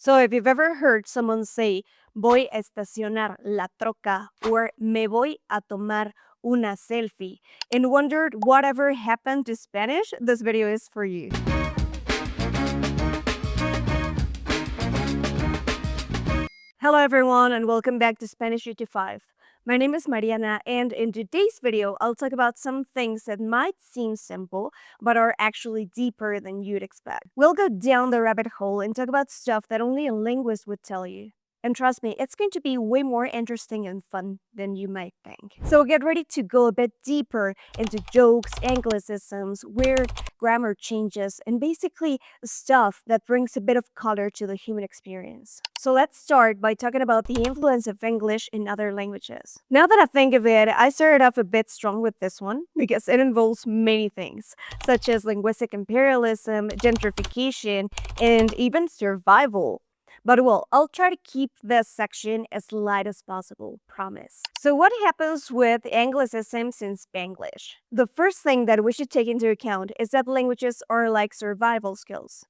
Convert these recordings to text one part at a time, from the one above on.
So if you've ever heard someone say, voy a estacionar la troca or me voy a tomar una selfie and wondered whatever happened to Spanish, this video is for you. Hello everyone and welcome back to Spanish 85. My name is Mariana and in today's video I'll talk about some things that might seem simple but are actually deeper than you'd expect. We'll go down the rabbit hole and talk about stuff that only a linguist would tell you. And trust me, it's going to be way more interesting and fun than you might think. So get ready to go a bit deeper into jokes, anglicisms, weird grammar changes, and basically stuff that brings a bit of color to the human experience. So let's start by talking about the influence of English in other languages. Now that I think of it, I started off a bit strong with this one because it involves many things, such as linguistic imperialism, gentrification, and even survival. But well, I'll try to keep this section as light as possible, promise. So what happens with anglicisms in Spanglish? The first thing that we should take into account is that languages are like survival skills.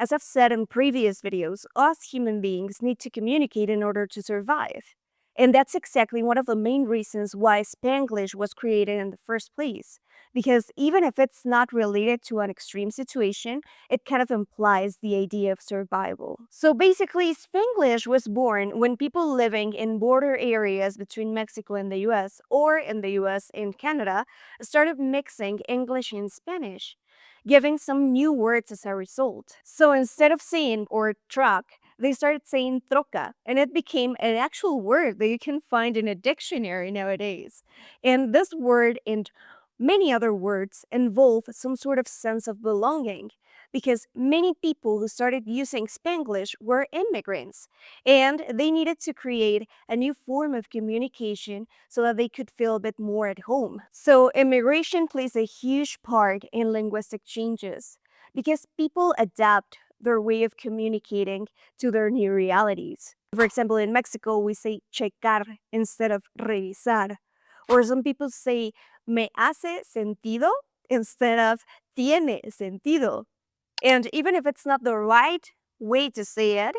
As I've said in previous videos, us human beings need to communicate in order to survive. And that's exactly one of the main reasons why Spanglish was created in the first place. Because even if it's not related to an extreme situation, it kind of implies the idea of survival. So basically, Spanglish was born when people living in border areas between Mexico and the US, or in the US and Canada, started mixing English and Spanish, giving some new words as a result. So instead of saying or truck, they started saying troca, and it became an actual word that you can find in a dictionary nowadays. And this word and many other words involve some sort of sense of belonging, because many people who started using Spanglish were immigrants, and they needed to create a new form of communication so that they could feel a bit more at home. So immigration plays a huge part in linguistic changes, because people adapt their way of communicating to their new realities. For example, in Mexico, we say checar instead of revisar. Or some people say me hace sentido instead of tiene sentido. And even if it's not the right way to say it,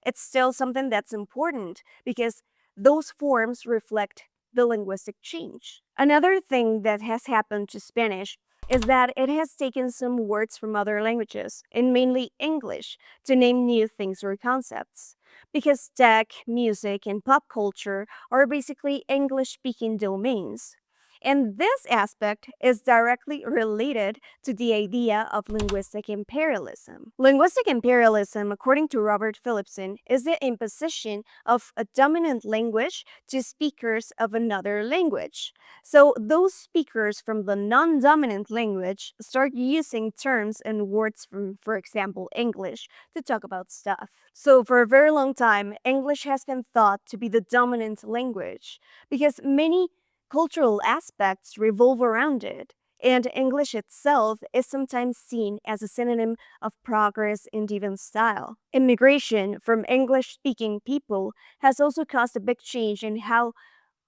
it's still something that's important because those forms reflect the linguistic change. Another thing that has happened to Spanish is that it has taken some words from other languages, and mainly English, to name new things or concepts. Because tech, music, and pop culture are basically English-speaking domains. And this aspect is directly related to the idea of linguistic imperialism. Linguistic imperialism, according to Robert Phillipson, is the imposition of a dominant language to speakers of another language. So those speakers from the non-dominant language start using terms and words from, for example, English to talk about stuff. So for a very long time, English has been thought to be the dominant language because many cultural aspects revolve around it, and English itself is sometimes seen as a synonym of progress and even style. Immigration from English-speaking people has also caused a big change in how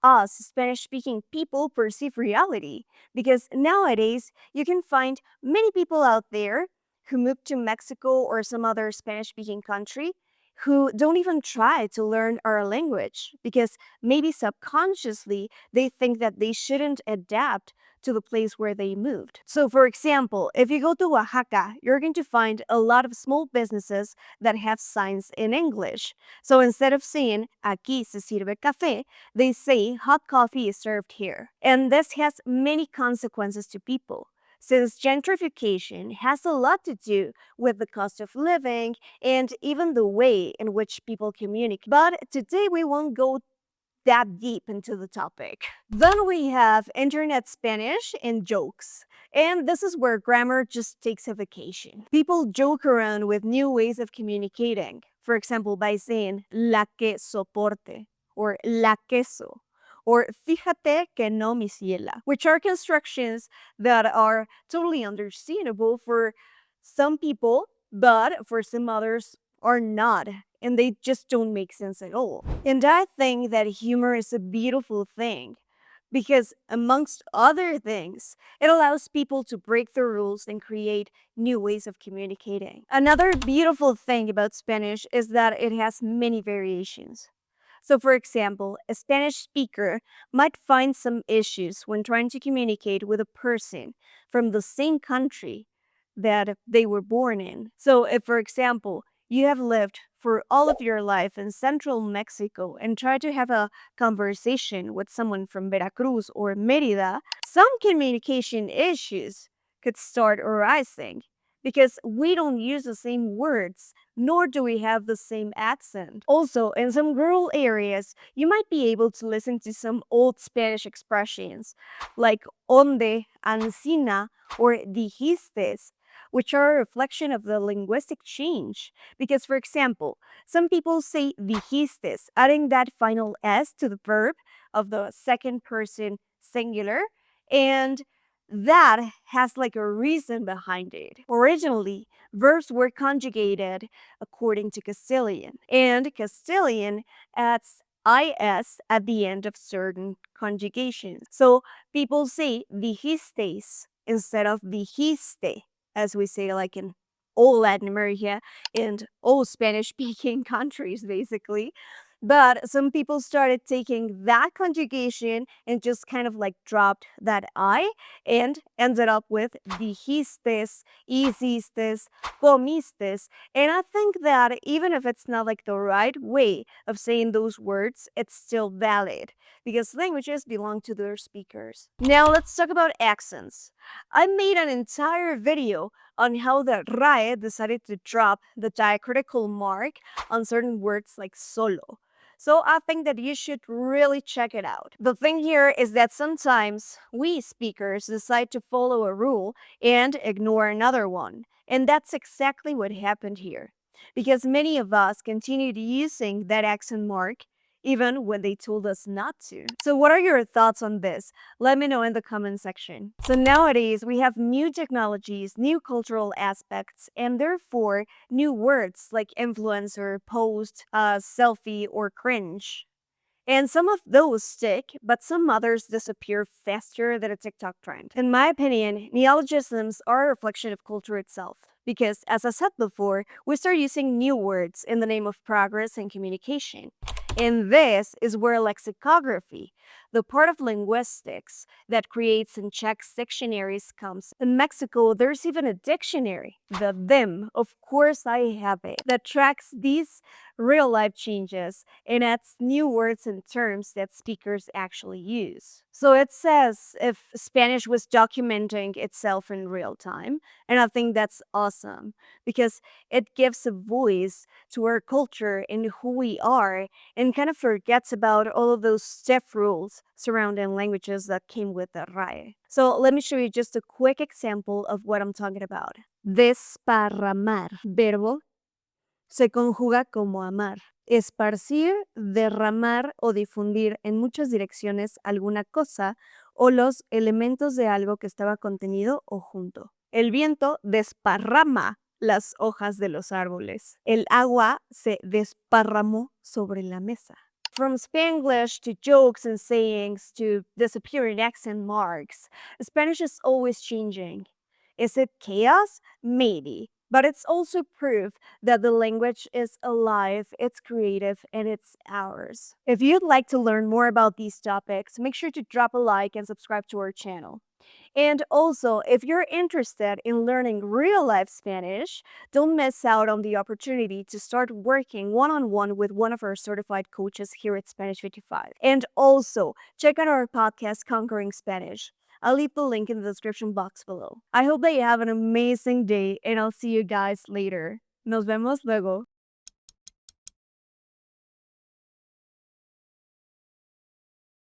us Spanish-speaking people perceive reality, because nowadays you can find many people out there who moved to Mexico or some other Spanish-speaking country who don't even try to learn our language because maybe subconsciously they think that they shouldn't adapt to the place where they moved. So for example, if you go to Oaxaca, you're going to find a lot of small businesses that have signs in English. So instead of saying aquí se sirve café, they say hot coffee is served here. And this has many consequences to people, since gentrification has a lot to do with the cost of living and even the way in which people communicate. But today we won't go that deep into the topic. Then we have internet Spanish and jokes. And this is where grammar just takes a vacation. People joke around with new ways of communicating. For example, by saying la que soporte or la queso, or fíjate que no mi ciela, which are constructions that are totally understandable for some people, but for some others are not, and they just don't make sense at all. And I think that humor is a beautiful thing because, amongst other things, it allows people to break the rules and create new ways of communicating. Another beautiful thing about Spanish is that it has many variations. So, for example, a Spanish speaker might find some issues when trying to communicate with a person from the same country that they were born in. So, if, for example, you have lived for all of your life in central Mexico and try to have a conversation with someone from Veracruz or Merida, some communication issues could start arising because we don't use the same words, nor do we have the same accent. Also, in some rural areas, you might be able to listen to some old Spanish expressions like onde, ancina, or dijistes, which are a reflection of the linguistic change. Because, for example, some people say dijistes, adding that final s to the verb of the second person singular, and that has like a reason behind it. Originally, verbs were conjugated according to Castilian, and Castilian adds is at the end of certain conjugations. So people say dijistes instead of dijiste, as we say like in all Latin America and all Spanish speaking countries, basically. But some people started taking that conjugation and just kind of like dropped that I and ended up with dijistes, hiciste, comiste. And I think that even if it's not like the right way of saying those words, it's still valid because languages belong to their speakers. Now let's talk about accents. I made an entire video on how the RAE decided to drop the diacritical mark on certain words like solo. So I think that you should really check it out. The thing here is that sometimes we speakers decide to follow a rule and ignore another one. And that's exactly what happened here. Because many of us continued using that accent mark even when they told us not to. So what are your thoughts on this? Let me know in the comment section. So nowadays, we have new technologies, new cultural aspects, and therefore new words like influencer, post, selfie, or cringe. And some of those stick, but some others disappear faster than a TikTok trend. In my opinion, neologisms are a reflection of culture itself. Because, as I said before, we start using new words in the name of progress and communication. And this is where lexicography, the part of linguistics that creates and checks dictionaries, comes. In Mexico, there's even a dictionary, the them, of course I have it, that tracks these real life changes and adds new words and terms that speakers actually use. So it says if Spanish was documenting itself in real time, and I think that's awesome because it gives a voice to our culture and who we are and kind of forgets about all of those stiff rules surrounding languages that came with the RAE. So let me show you just a quick example of what I'm talking about. Desparramar, verbo, se conjuga como amar. Esparcir, derramar o difundir en muchas direcciones alguna cosa o los elementos de algo que estaba contenido o junto. El viento desparrama las hojas de los árboles. El agua se desparramó sobre la mesa. From Spanglish to jokes and sayings to disappearing accent marks, Spanish is always changing. Is it chaos? Maybe. But it's also proof that the language is alive, it's creative, and it's ours. If you'd like to learn more about these topics, make sure to drop a like and subscribe to our channel. And also, if you're interested in learning real-life Spanish, don't miss out on the opportunity to start working one-on-one with one of our certified coaches here at Spanish 55. And also, check out our podcast, Conquering Spanish. I'll leave the link in the description box below. I hope that you have an amazing day, and I'll see you guys later. Nos vemos luego.